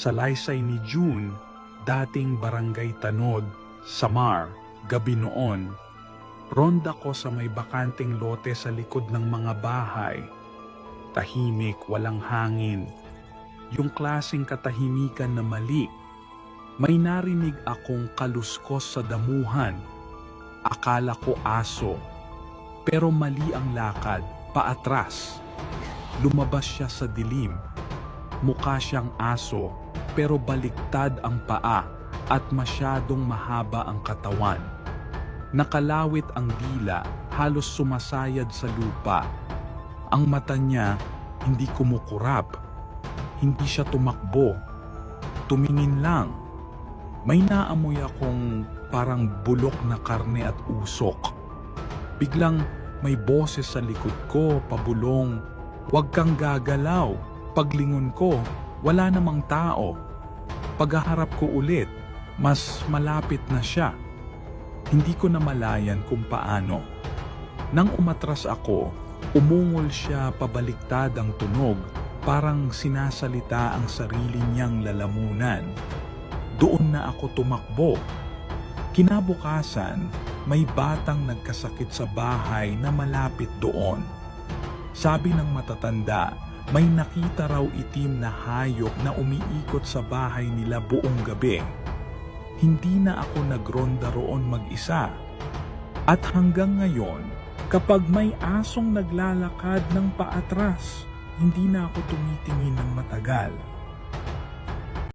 Salaysay ni June, dating Barangay Tanod, Samar, gabi noon. Ronda ko sa may bakanting lote sa likod ng mga bahay. Tahimik, walang hangin. Yung klaseng katahimikan na mali. May narinig akong kaluskos sa damuhan. Akala ko aso. Pero mali ang lakad, paatras. Lumabas siya sa dilim. Mukha siyang aso, pero baliktad ang paa at masyadong mahaba ang katawan. Nakalawit ang dila, halos sumasayad sa lupa. Ang mata niya hindi kumukurap. Hindi siya tumakbo. Tumingin lang. May naamoy akong parang bulok na karne at usok. Biglang may boses sa likod ko, pabulong, "Huwag kang gagalaw." Paglingon ko, wala namang tao. Paghaharap ko ulit, mas malapit na siya. Hindi ko namalayan kung paano. Nang umatras ako, umungol siya pabaliktad ang tunog, parang sinasalita ang sarili niyang lalamunan. Doon na ako tumakbo. Kinabukasan, may batang nagkasakit sa bahay na malapit doon. Sabi ng matatanda, may nakita raw itim na hayop na umiikot sa bahay nila buong gabi. Hindi na ako nagronda roon mag-isa. At hanggang ngayon, kapag may asong naglalakad ng paatras, hindi na ako tumitingin ng matagal.